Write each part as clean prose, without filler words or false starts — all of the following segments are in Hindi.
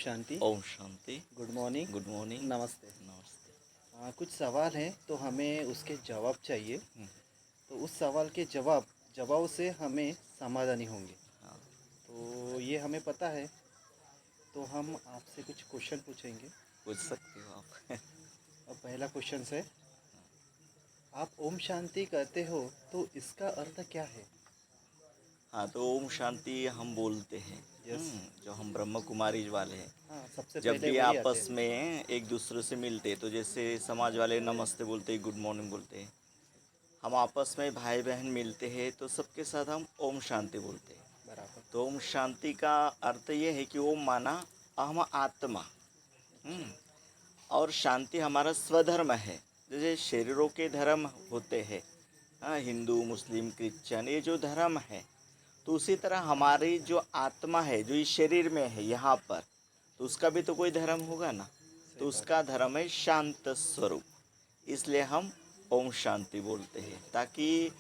शांति। ओम शांति। Good morning. Good morning. नमस्ते। नमस्ते। कुछ सवाल हैं तो हमें उसके जवाब चाहिए। हम्म, तो उस सवाल के जवाब से हमें समाधानी होंगे। हाँ, तो ये हमें पता है। तो हम आपसे कुछ क्वेश्चन पूछेंगे। पूछ सकते हो आप। अब पहला क्वेश्चन है, आप ओम शांति कहते हो तो इसका अर्थ क्या है? हाँ, तो ओम शांति हम बोलते हैं। यस। जो हम ब्रह्म कुमारी वाले हैं, हाँ, सबसे जब पहले भी वही आते आपस हैं। में एक दूसरे से मिलते तो जैसे समाज वाले नमस्ते बोलते हैं, गुड मॉर्निंग बोलते हैं। हम आपस में भाई बहन मिलते हैं तो सबके साथ हम ओम शांति बोलते हैं। बराबर। तो ओम शांति का अर्थ ये है कि ओम माना अहम आत्मा। हम्म, और शांति हमारा स्वधर्म है। जैसे शरीरों के धर्म होते हैं, हाँ, हिंदू मुस्लिम क्रिश्चियन, ये जो धर्म है, तो उसी तरह हमारी जो आत्मा है जो इस शरीर में है यहाँ पर, तो उसका भी तो कोई धर्म होगा ना। सही तो बात उसका धर्म है शांत स्वरूप। इसलिए हम ओम शांति बोलते हैं, ताकि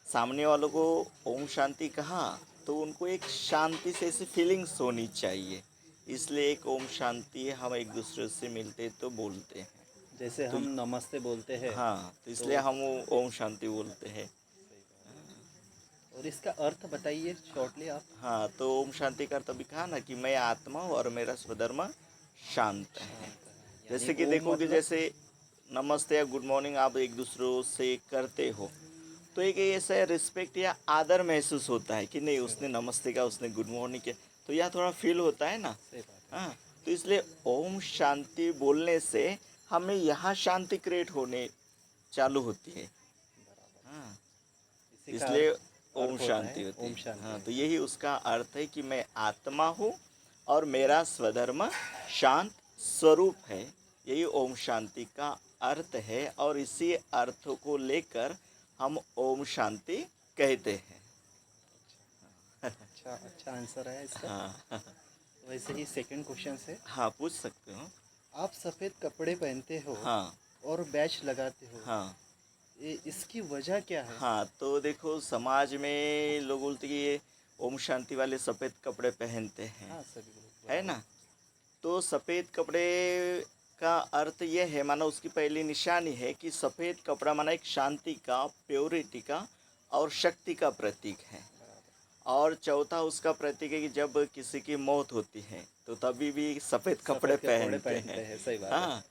सामने वालों को ओम शांति कहा तो उनको एक शांति से ऐसी फीलिंग्स होनी चाहिए। इसलिए एक ओम शांति हम एक दूसरे से मिलते तो बोलते हैं। है। जैसे तो हम नमस्ते बोलते हैं। हाँ, तो इसलिए तो हम वो ओम शांति बोलते हैं। सही बात। और इसका अर्थ बताइए शॉर्टली आप। हाँ, तो ओम शांति का अर्थ अभी कहा ना कि मैं आत्मा हूँ और मेरा स्वधर्म शांत है। शांत है यानी जैसे कि ओम देखो कि मतलब। जैसे नमस्ते या गुड मॉर्निंग आप एक दूसरों से करते हो, तो एक ऐसा रिस्पेक्ट या आदर महसूस होता है कि नहीं, सही उसने बात। नमस्ते का, उसने गुड मॉर्निंग किया, तो यह थोड़ा फील होता है ना। सही बात है। हाँ, तो इसलिए ओम शांति बोलने से हमें यहाँ शांति क्रिएट होने चालू होती है। बराबर। हाँ, इसी का इसलिए अर्थ ओम अर्थ होता शांति है होती ओम है। शांति। हाँ, तो यही उसका अर्थ है कि मैं आत्मा हूँ और मेरा स्वधर्म शांत स्वरूप है। यही ओम शांति का अर्थ है, और इसी अर्थ को लेकर हम ओम शांति कहते हैं। अच्छा अच्छा आंसर है इसका। हाँ। वैसे ही सेकंड क्वेश्चन है, हाँ, पूछ सकते हो। आप सफ़ेद कपड़े पहनते हो हाँ। और बैच लगाते हो, हाँ। ये इसकी वजह क्या है? हाँ, तो देखो समाज में लोग बोलते कि ये ओम शांति वाले सफ़ेद कपड़े पहनते हैं, हाँ सभी लोग है बराबर। ना। तो सफ़ेद कपड़े का अर्थ ये है, माना उसकी पहली निशानी है कि सफ़ेद कपड़ा माना एक शांति का, प्योरिटी का और शक्ति का प्रतीक है। बराबर। और चौथा उसका प्रतीक है कि जब किसी की मौत होती है तो तभी भी सफ़ेद कपड़े सफ़ेद कपड़े पहनते हैं। पहनते हैं, सही बात है। हाँ,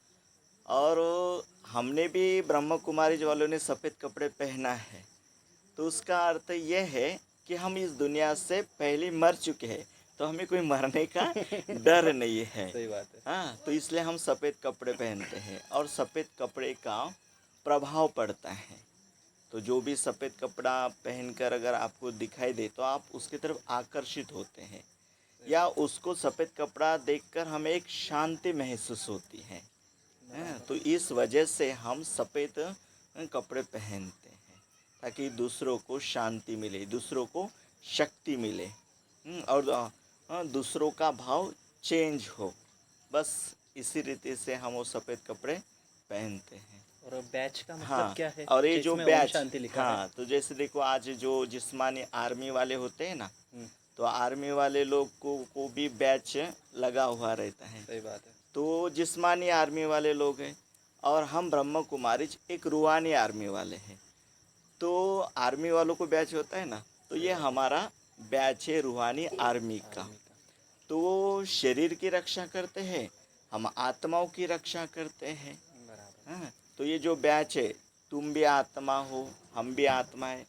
और हमने भी ब्रह्म कुमारी वालों ने सफ़ेद कपड़े पहना है, तो उसका अर्थ यह है कि हम इस दुनिया से पहले मर चुके हैं, तो हमें कोई मरने का डर नहीं है। सही बात है। हाँ, तो इसलिए हम सफ़ेद कपड़े पहनते हैं, और सफ़ेद कपड़े का प्रभाव पड़ता है। तो जो भी सफ़ेद कपड़ा पहनकर अगर आपको दिखाई दे तो आप उसकी तरफ आकर्षित होते हैं, सही या बात उसको सफ़ेद कपड़ा देखकर हमें एक शांति महसूस होती है। है। हाँ, बराबर। तो इस वजह से हम सफ़ेद कपड़े पहनते हैं, ताकि दूसरों को शांति मिले, दूसरों को शक्ति मिले। और दूसरों का भाव चेंज हो। बस इसी रीति से हम वो सफ़ेद कपड़े पहनते हैं। और बैच का मतलब हाँ, क्या है और ये जो जिसमें ओम बैच, शांति लिखा है? हाँ, तो जैसे देखो आज जो जिस्मानी आर्मी वाले होते हैं ना, हम्म, तो आर्मी वाले लोग को भी बैच लगा हुआ रहता है। सही बात है। तो जिस्मानी आर्मी वाले लोग हैं, और हम ब्रह्म कुमारी एक रूहानी आर्मी वाले हैं। तो आर्मी वालों को बैच होता है ना, तो सही ये बात है। हमारा बैच है रूहानी आर्मी का। आर्मी का। तो वो शरीर की रक्षा करते हैं, हम आत्माओं की रक्षा करते हैं। बराबर। हाँ, तो ये जो बैच है, तुम भी आत्मा हो, हम भी आत्मा है।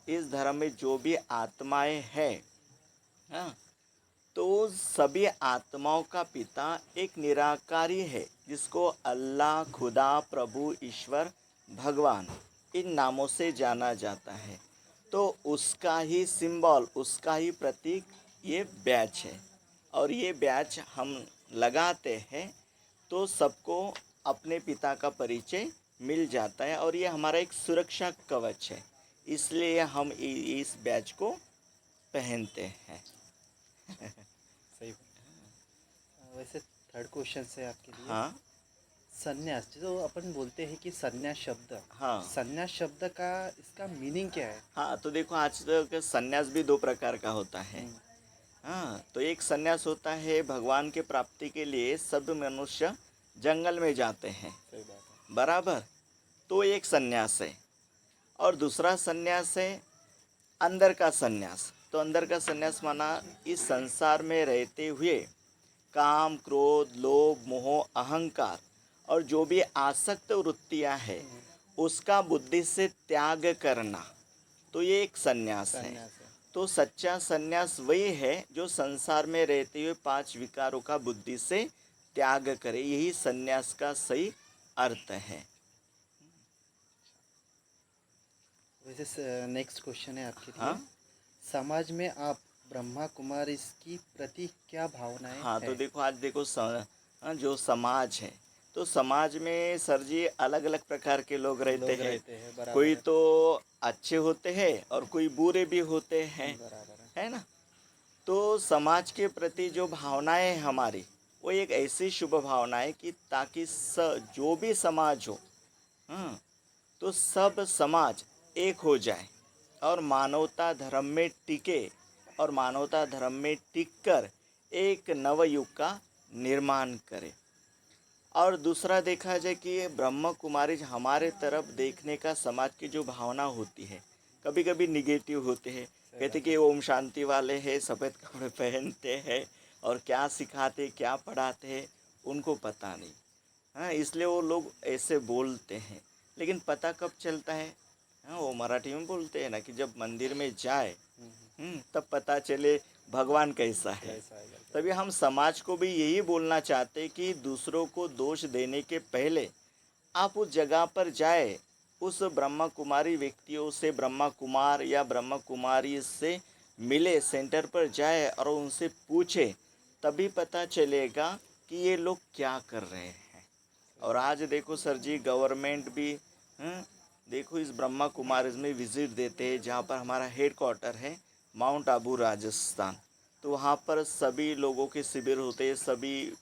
इस धर्म में जो भी आत्माएं हैं, हाँ, तो सभी आत्माओं का पिता एक निराकारी है, जिसको अल्लाह, खुदा, प्रभु, ईश्वर, भगवान, इन नामों से जाना जाता है। तो उसका ही सिंबल, उसका ही प्रतीक ये बैच है। और ये बैच हम लगाते हैं तो सबको अपने पिता का परिचय मिल जाता है, और ये हमारा एक सुरक्षा कवच है। इसलिए हम इस बैच को पहनते हैं। सही बात। वैसे थर्ड क्वेश्चन है आपके लिए, हाँ। संन्यास जो अपन बोलते हैं कि संन्यास शब्द, हाँ। संन्यास शब्द का इसका मीनिंग क्या है? हाँ, तो देखो आज तक संन्यास भी दो प्रकार का होता है। हम्म, हाँ, तो एक सन्यास होता है भगवान के प्राप्ति के लिए सब मनुष्य जंगल में जाते हैं, सही बात है। बराबर। तो एक सन्यास है। और दूसरा सन्यास है अंदर का सन्यास। तो अंदर का सन्यास माना इस संसार में रहते हुए काम, क्रोध, लोभ, मोह, अहंकार और जो भी आसक्त वृत्तियां हैं उसका बुद्धि से त्याग करना। तो ये एक सन्यास है। सन्यास है। तो सच्चा सन्यास वही है जो संसार में रहते हुए पांच विकारों का बुद्धि से त्याग करे। यही सन्यास का सही अर्थ है। वैसे नेक्स्ट क्वेश्चन है आपके लिए। हाँ समाज में आप ब्रह्मा कुमारी की प्रति क्या भावनाएं हाँ, तो हैं? देखो आज देखो जो समाज है, तो समाज में सर जी अलग अलग प्रकार के लोग रहते लोग हैं। रहते हैं, बराबर कोई है। तो अच्छे होते हैं और कोई बुरे भी होते हैं, बराबर है। है ना। तो समाज के प्रति जो भावनाएं हैं हमारी, वो एक ऐसी शुभ भावना है कि ताकि जो भी समाज हो, हाँ, तो सब समाज एक हो जाए और मानवता धर्म में टिके और मानवता धर्म में टिककर एक नवयुग का निर्माण करे। और दूसरा देखा जाए कि ब्रह्म कुमारी हमारे तरफ देखने का समाज की जो भावना होती है कभी कभी निगेटिव होते हैं। कहते कि ओम शांति वाले हैं, सफ़ेद कपड़े पहनते हैं और क्या सिखाते क्या पढ़ाते हैं उनको पता नहीं। हाँ, इसलिए वो लोग ऐसे बोलते हैं। लेकिन पता कब चलता है? हाँ, वो मराठी में बोलते हैं ना कि जब मंदिर में जाए तब पता चले भगवान कैसा है। कैसा है करके। तभी हम समाज को भी यही बोलना चाहते कि दूसरों को दोष देने के पहले आप उस जगह पर जाए, उस ब्रह्मा कुमारी व्यक्तियों से, ब्रह्मा कुमार या ब्रह्मा कुमारी से मिले, सेंटर पर जाए और उनसे पूछे, तभी पता चलेगा कि ये लोग क्या कर रहे हैं। और आज देखो सर जी गवर्नमेंट भी देखो इस ब्रह्मा कुमारीज में विजिट देते हैं जहाँ पर हमारा हेड क्वार्टर है माउंट आबू राजस्थान। तो वहाँ पर सभी लोगों के शिविर होते हैं, सभी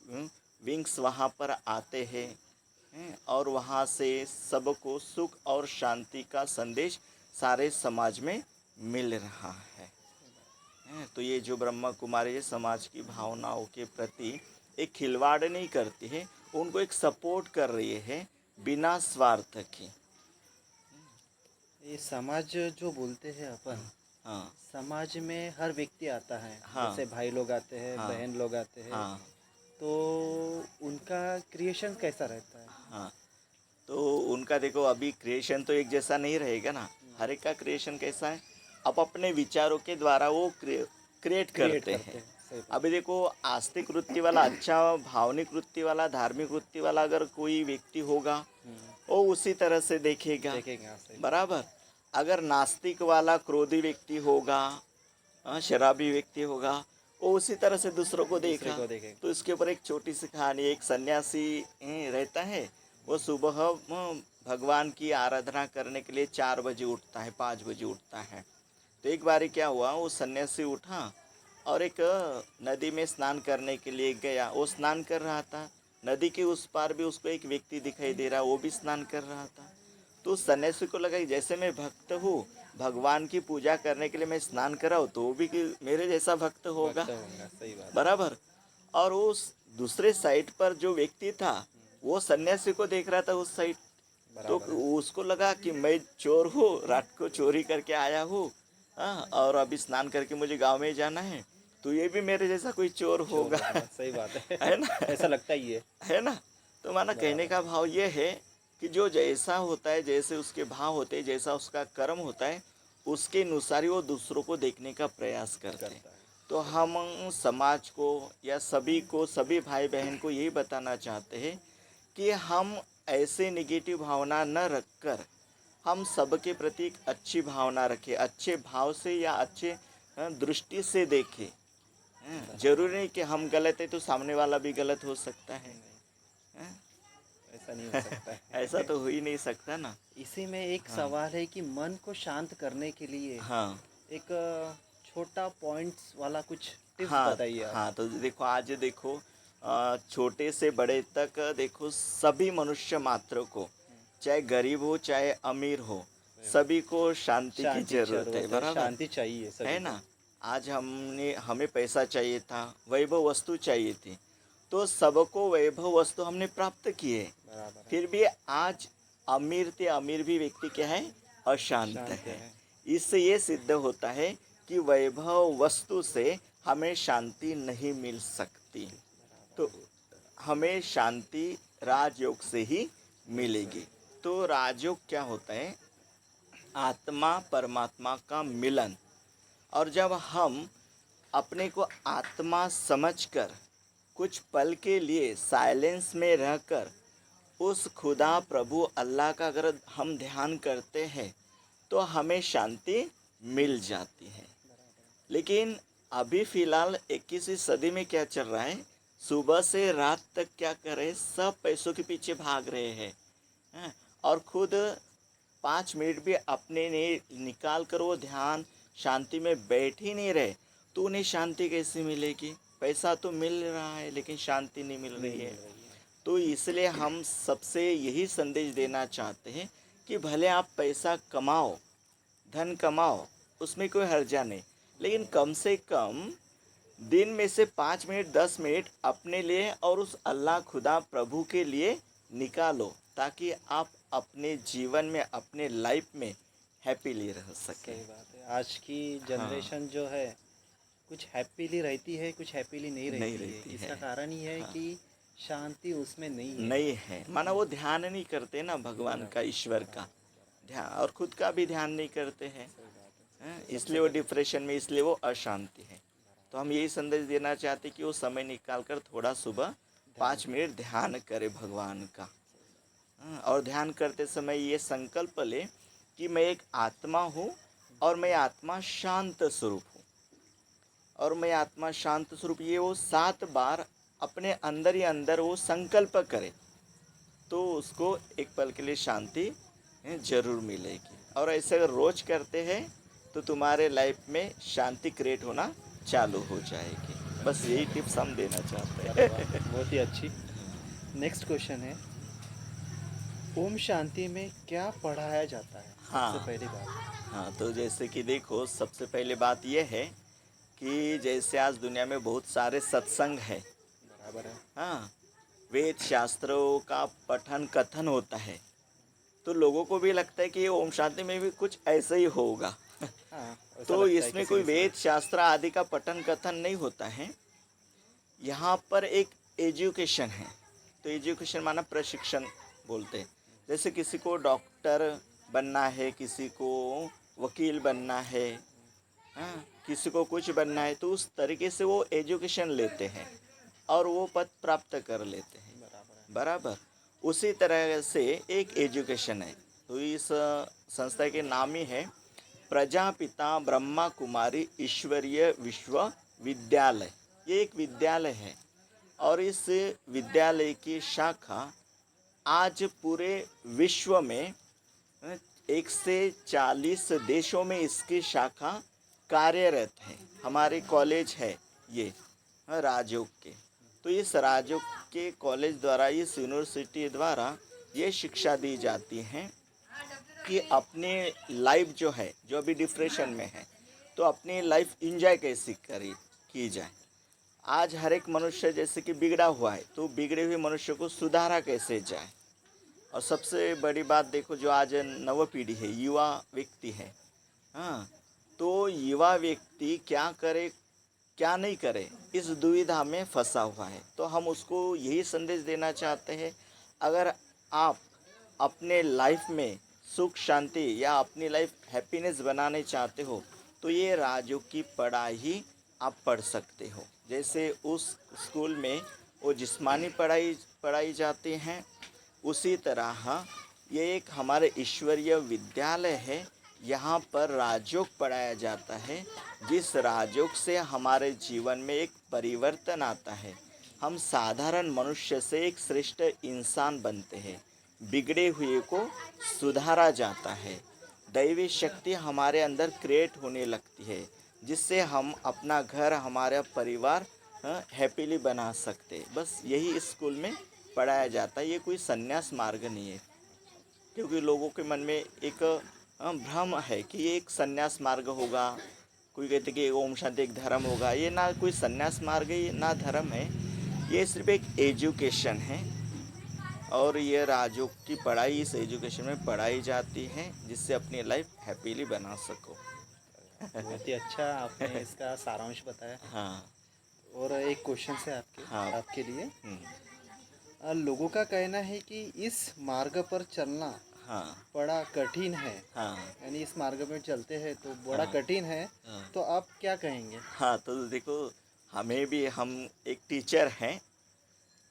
विंग्स वहाँ पर आते हैं और वहाँ से सबको सुख और शांति का संदेश सारे समाज में मिल रहा है। तो ये जो ब्रह्मा कुमारी है समाज की भावनाओं के प्रति एक खिलवाड़ नहीं करती है, उनको एक सपोर्ट कर रही है बिना स्वार्थ के। ये समाज जो बोलते हैं अपन, हाँ समाज में हर व्यक्ति आता है। हाँ जैसे भाई लोग आते हैं, हाँ बहन लोग आते हैं। हाँ तो उनका क्रिएशन कैसा रहता है? हाँ, तो उनका देखो अभी क्रिएशन तो एक जैसा नहीं रहेगा ना। हर एक का क्रिएशन कैसा है, अब अपने विचारों के द्वारा वो क्रिएट क्रिएट करते करते हैं। हैं, सही बात। अभी देखो आस्तिक वृत्ति वाला, अच्छा भावनिक वृत्ति वाला, धार्मिक वृत्ति वाला अगर कोई व्यक्ति होगा वो उसी तरह से देखेगा, देखेंगे, हाँ, सही बात। बराबर। अगर नास्तिक वाला क्रोधी व्यक्ति होगा, शराबी व्यक्ति होगा, वो उसी तरह से दूसरों को दूसरे देखा। को देखेंगे। तो इसके ऊपर एक छोटी सी कहानी, एक सन्यासी रहता है। वो सुबह भगवान की आराधना करने के लिए 4 बजे उठता है, 5 बजे उठता है। तो एक बारी क्या हुआ, वो सन्यासी उठा और एक नदी में स्नान करने के लिए गया। वो स्नान कर रहा था, नदी के उस पार भी उसको एक व्यक्ति दिखाई दे रहा, वो भी स्नान कर रहा था। तो उस सन्यासी को लगा कि जैसे मैं भक्त हूँ, भगवान की पूजा करने के लिए मैं स्नान कराऊँ तो वो भी कि मेरे जैसा भक्त होगा, भक्त होगा, सही बात। बराबर। और उस दूसरे साइड पर जो व्यक्ति था वो सन्यासी को देख रहा था उस साइड। तो बराबर है। उसको लगा कि मैं चोर हूँ, रात को चोरी करके आया हूँ, हाँ, और अभी स्नान करके मुझे गांव में जाना है, तो ये भी मेरे जैसा कोई चोर चोर होगा। होगा, सही बात है। है ना। ऐसा लगता ही है। है ना। तो माना कहने बराबर का भाव ये है कि जो जैसा होता है, जैसे उसके भाव होते हैं, जैसा उसका कर्म होता है, उसके अनुसार ही वो दूसरों को देखने का प्रयास करते हैं। करता है। तो हम समाज को या सभी को, सभी भाई बहन को यही बताना चाहते हैं कि हम ऐसे निगेटिव भावना न रखकर हम सबके प्रति एक अच्छी भावना रखें, अच्छे भाव से या अच्छे दृष्टि से देखें। जरूरी नहीं कि हम गलत है तो सामने वाला भी गलत हो सकता है। नहीं, ऐसा नहीं हो सकता है। ऐसा तो हो ही नहीं सकता ना। इसी में एक हाँ सवाल है कि मन को शांत करने के लिए हाँ एक छोटा पॉइंट्स वाला कुछ टिप्स हाँ बताइए आप। हाँ, तो देखो आज देखो छोटे से बड़े तक देखो सभी मनुष्य मात्र को, चाहे गरीब हो चाहे अमीर हो, सभी को शांति की शांति जरूरत है, जरूरत है, बराबर। शांति चाहिए सभी है को। ना। आज हमें पैसा चाहिए था, वैभव वस्तु चाहिए थी, तो सबको वैभव वस्तु हमने प्राप्त किए, बराबर है। फिर भी आज अमीर से अमीर भी व्यक्ति क्या है, अशांत शांत है। है। इससे ये सिद्ध होता है कि वैभव वस्तु से हमें शांति नहीं मिल सकती, तो हमें शांति राजयोग से ही मिलेगी। तो राजयोग क्या होता है, आत्मा परमात्मा का मिलन। और जब हम अपने को आत्मा समझकर कुछ पल के लिए साइलेंस में रहकर उस खुदा प्रभु अल्लाह का अगर हम ध्यान करते हैं तो हमें शांति मिल जाती है। लेकिन अभी फ़िलहाल 21वीं सदी में क्या चल रहा है, सुबह से रात तक क्या कर रहे हैं, सब पैसों के पीछे भाग रहे हैं, हैं? और खुद 5 मिनट भी अपने ने निकाल कर वो ध्यान शांति में बैठ ही नहीं रहे, तो उन्हें शांति कैसे मिलेगी? पैसा तो मिल रहा है लेकिन शांति नहीं मिल रही है। तो इसलिए हम सबसे यही संदेश देना चाहते हैं कि भले आप पैसा कमाओ, धन कमाओ, उसमें कोई हर्जा नहीं, लेकिन कम से कम दिन में से 5 मिनट 10 मिनट अपने लिए और उस अल्लाह खुदा प्रभु के लिए निकालो, ताकि आप अपने जीवन में अपने लाइफ में हैप्पीली रह सकें। सही बात है। आज की हाँ, जनरेशन जो है कुछ हैप्पीली रहती है, कुछ हैप्पीली नहीं नहीं रहती है। रहती इसका है। कारण ही है हाँ, कि शांति उसमें नहीं है। नहीं है, माना वो ध्यान नहीं करते ना भगवान का, ईश्वर का ध्यान, और खुद का भी ध्यान नहीं करते हैं, सही बात है। हैं? इसलिए वो डिप्रेशन में, इसलिए वो अशांति है। तो हम यही संदेश देना चाहते हैं कि वो समय निकाल कर थोड़ा सुबह 5 मिनट ध्यान करे भगवान का। और ध्यान करते समय ये संकल्प ले कि मैं एक आत्मा हूँ और मैं आत्मा शांत स्वरूप हूँ, और मैं आत्मा शांत स्वरूप, ये वो 7 बार अपने अंदर ही अंदर वो संकल्प करे, तो उसको एक पल के लिए शांति जरूर मिलेगी। और ऐसे अगर रोज करते हैं तो तुम्हारे लाइफ में शांति क्रिएट होना चालू हो जाएगी। बस यही टिप्स हम देना चाहते अरे हैं। वाह, बहुत ही अच्छी। नेक्स्ट क्वेश्चन है, ओम शांति में क्या पढ़ाया जाता है? सबसे हाँ, पहली बात। हाँ, तो जैसे कि देखो, सबसे पहले बात यह है कि जैसे आज दुनिया में बहुत सारे सत्संग है, बराबर है। हाँ, वेद शास्त्रों का पठन कथन होता है, तो लोगों को भी लगता है कि ओम शांति में भी कुछ ऐसा ही होगा। हाँ, ऐसा तो लगता है इसमें किसी कोई किसी वेद को। शास्त्र आदि का पठन कथन नहीं होता है, यहाँ पर एक एजुकेशन है। तो एजुकेशन माना प्रशिक्षण बोलते हैं। जैसे किसी को डॉक्टर बनना है, किसी को वकील बनना है, हाँ, किसी को कुछ बनना है, तो उस तरीके से वो एजुकेशन लेते हैं और वो पद प्राप्त कर लेते हैं, बराबर है। बराबर। उसी तरह से एक एजुकेशन है। तो इस संस्था के नाम ही है प्रजापिता ब्रह्मा कुमारी ईश्वरीय विश्वविद्यालय। ये एक विद्यालय है, और इस विद्यालय की शाखा आज पूरे विश्व में 140 देशों में इसकी शाखा कार्यरत है। हमारे कॉलेज है ये, राजयोग के। तो इस राजयोग के कॉलेज द्वारा, इस यूनिवर्सिटी द्वारा ये शिक्षा दी जाती है कि अपने लाइफ जो है, जो अभी डिप्रेशन में है, तो अपनी लाइफ इंजॉय कैसे की जाए। आज हर एक मनुष्य जैसे कि बिगड़ा हुआ है, तो बिगड़े हुए मनुष्य को सुधारा कैसे जाए। और सबसे बड़ी बात देखो, जो आज नव पीढ़ी है, युवा व्यक्ति है, हाँ, तो युवा व्यक्ति क्या करे क्या नहीं करे, इस दुविधा में फंसा हुआ है। तो हम उसको यही संदेश देना चाहते हैं, अगर आप अपने लाइफ में सुख शांति या अपनी लाइफ हैप्पीनेस बनाने चाहते हो, तो ये राजयोग की पढ़ाई आप पढ़ सकते हो। जैसे उस स्कूल में वो जिस्मानी पढ़ाई पढ़ाई जाती हैं, उसी तरह ये एक हमारे ईश्वरीय विद्यालय है, यहाँ पर राजयोग पढ़ाया जाता है, जिस राजयोग से हमारे जीवन में एक परिवर्तन आता है। हम साधारण मनुष्य से एक श्रेष्ठ इंसान बनते हैं, बिगड़े हुए को सुधारा जाता है, दैवी शक्ति हमारे अंदर क्रिएट होने लगती है, जिससे हम अपना घर, हमारा परिवार हैप्पीली बना सकते। बस यही इस स्कूल में पढ़ाया जाता है। ये कोई संन्यास मार्ग नहीं है, क्योंकि लोगों के मन में एक भ्रम है कि ये एक संन्यास मार्ग होगा, कोई कहते कि ओम शांति एक धर्म होगा, ये ना कोई संन्यास मार्ग है, ना धर्म है, ये सिर्फ एक एजुकेशन है। और ये राजयोग की पढ़ाई इस एजुकेशन में पढ़ाई जाती है, जिससे अपनी लाइफ हैप्पीली बना सको। बहुत ही अच्छा आपने इसका सारांश बताया। हाँ और एक क्वेश्चन है हाँ। आपके लिए। हम्म, लोगों का कहना है कि इस मार्ग पर चलना हाँ बड़ा कठिन है, हाँ यानी इस मार्ग में चलते हैं तो बड़ा हाँ कठिन है, हाँ। तो आप क्या कहेंगे? हाँ, तो देखो, हमें भी, हम एक टीचर हैं,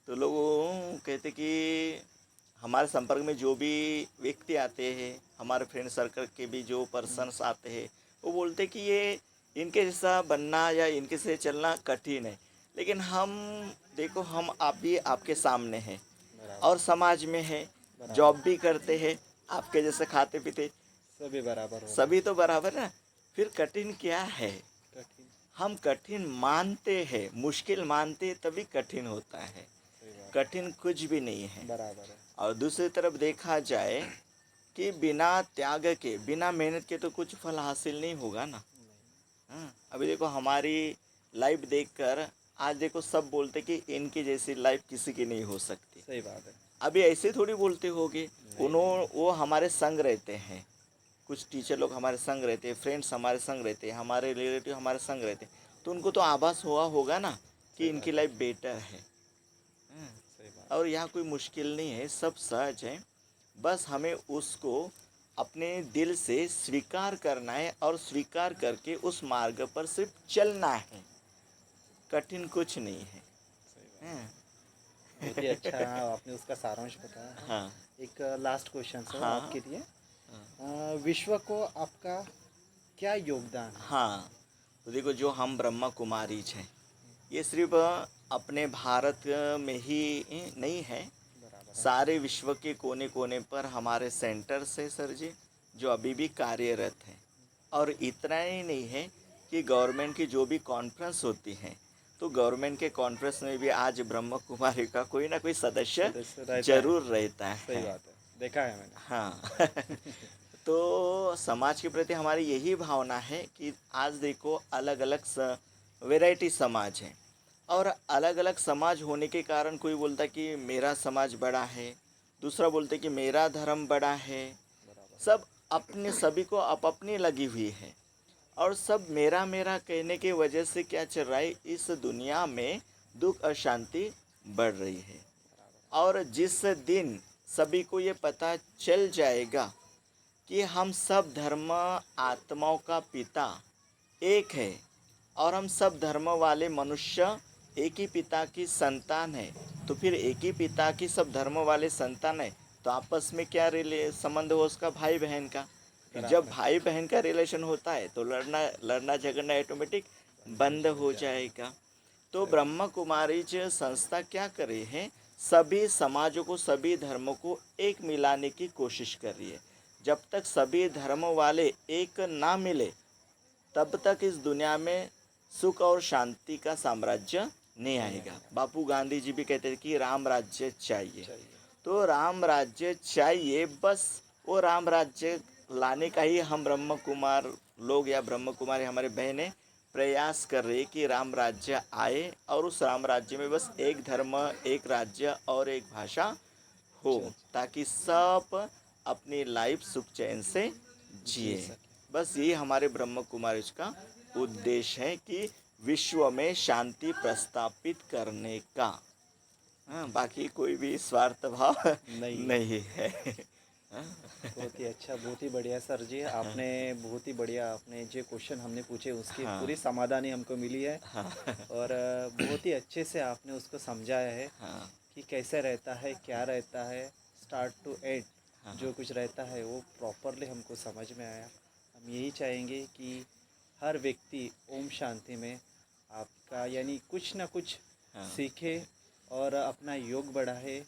तो लोग कहते कि हमारे संपर्क में जो भी व्यक्ति आते हैं, हमारे फ्रेंड सर्कल के भी जो पर्सन्स आते हैं, वो बोलते कि ये इनके जैसा बनना या इनके से चलना कठिन है। लेकिन हम, देखो, हम आप भी आपके सामने हैं बराबर। और समाज में है, बराबर। जॉब भी करते हैं, आपके जैसे खाते पीते, सभी बराबर हो सभी तो बराबर ना। फिर कठिन क्या है? कठिन। हम कठिन मानते हैं, मुश्किल मानते तभी कठिन होता है। सही बात। कठिन कुछ भी नहीं है। बराबर है। और दूसरी तरफ देखा जाए कि बिना त्याग के, बिना मेहनत के तो कुछ फल हासिल नहीं होगा ना। हाँ, अभी देखो हमारी लाइफ देखकर आज देखो सब बोलते कि इनकी जैसी लाइफ किसी की नहीं हो सकती। सही बात है। अभी ऐसे थोड़ी बोलते होगे, वो हमारे संग रहते हैं, कुछ टीचर लोग हमारे संग रहते हैं, फ्रेंड्स हमारे संग रहते हैं, हमारे रिलेटिव हमारे संग रहते हैं, तो उनको तो आभास हुआ होगा ना कि सही इनकी बात लाइफ बेटर है। हाँ, सही बात। और यहाँ कोई मुश्किल नहीं है, सब सहज है। बस हमें उसको अपने दिल से स्वीकार करना है और स्वीकार करके उस मार्ग पर सिर्फ चलना है। कठिन कुछ नहीं है। सही बात। हाँ बहुत ही अच्छा आपने उसका सारांश बताया। हाँ। हाँ एक लास्ट क्वेश्चन है हाँ आपके लिए। हाँ विश्व को आपका क्या योगदान है? हाँ। तो देखो, जो हम ब्रह्मा कुमारीज हैं, ये सिर्फ अपने भारत में ही नहीं है, बराबर है। सारे विश्व के कोने कोने पर हमारे सेंटर्स है सर जी, जो अभी भी कार्यरत हैं। और इतना ही नहीं है कि गवर्नमेंट की जो भी कॉन्फ्रेंस होती हैं, तो गवर्नमेंट के कॉन्फ्रेंस में भी आज ब्रह्म कुमारी का कोई ना कोई सदस्य सदस्य रहता है। जरूर रहता सही है। बात है, देखा है मैंने। हाँ तो समाज के प्रति हमारी यही भावना है कि आज देखो, अलग अलग वैरायटी समाज है, और अलग अलग समाज होने के कारण कोई बोलता है कि मेरा समाज बड़ा है, दूसरा बोलता है कि मेरा धर्म बड़ा है। बराबर। सब अपने, सभी को अपनी लगी हुई है, और सब मेरा मेरा कहने की वजह से क्या चल रहा है, इस दुनिया में दुख अशांति बढ़ रही है। और जिस दिन सभी को ये पता चल जाएगा कि हम सब धर्म आत्माओं का पिता एक है, और हम सब धर्म वाले मनुष्य एक ही पिता की संतान है, तो फिर एक ही पिता की सब धर्म वाले संतान है, तो आपस में क्या रिले संबंध हो उसका, भाई बहन का। फिर जब बराबर है। भाई बहन का रिलेशन होता है तो लड़ना लड़ना झगड़ना ऑटोमेटिक बंद हो जाएगा। तो ब्रह्म कुमारी जो संस्था क्या कर रही है, सभी समाजों को, सभी धर्मों को एक मिलाने की कोशिश कर रही है। जब तक सभी धर्म वाले एक ना मिले, तब तक इस दुनिया में सुख और शांति का साम्राज्य नहीं आएगा। बापू गांधी जी भी कहते थे कि राम राज्य चाहिए। चाहिए। तो राम राज्य चाहिए, बस वो राम राज्य लाने का ही हम ब्रह्म कुमार लोग या ब्रह्म कुमारी हमारे बहनें प्रयास कर रही कि राम राज्य आए, और उस राम राज्य में बस एक धर्म, एक राज्य और एक भाषा हो, ताकि सब अपनी लाइफ सुख चैन से जिए। सके। बस यही हमारे ब्रह्म कुमारी का उद्देश्य है कि विश्व में शांति प्रस्थापित करने का। हाँ, बाकी कोई भी स्वार्थ भाव नहीं। नहीं है। हाँ, बहुत ही अच्छा, बहुत ही बढ़िया सर जी। आपने बहुत ही बढ़िया, आपने जो क्वेश्चन हमने पूछे उसकी हाँ, पूरी समाधानी हमको मिली है। हाँ, और बहुत ही अच्छे से आपने उसको समझाया है हाँ, कि कैसे रहता है, क्या रहता है, स्टार्ट टू एंड हाँ, जो कुछ रहता है वो प्रॉपरली हमको समझ में आया। हम यही चाहेंगे कि हर व्यक्ति ओम शांति में आपका यानी कुछ ना कुछ हाँ, सीखे और अपना योग बढ़ाए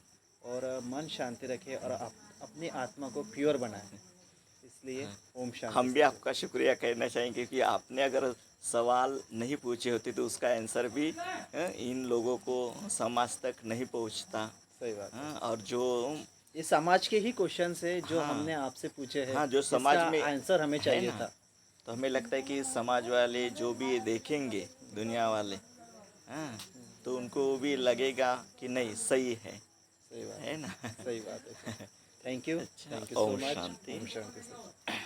और मन शांति रखे और अपनी आत्मा को प्योर बनाए। इसलिए ओम शांति हम भी सर। आपका शुक्रिया कहना चाहेंगे कि आपने अगर सवाल नहीं पूछे होते तो उसका आंसर भी इन लोगों को समाज तक नहीं पहुंचता। सही बात है। और जो, ये समाज के ही क्वेश्चन है जो हाँ हमने आपसे पूछे हैं, हाँ, जो समाज इसका में आंसर हमें है चाहिए ना, था। तो हमें लगता है कि समाज वाले जो भी देखेंगे, दुनिया वाले, हाँ, तो उनको भी लगेगा कि नहीं सही सही बात है ना? सही बात है सर। थैंक यू अच्छा, सो ओम मच। शांति। ओम शांति सर।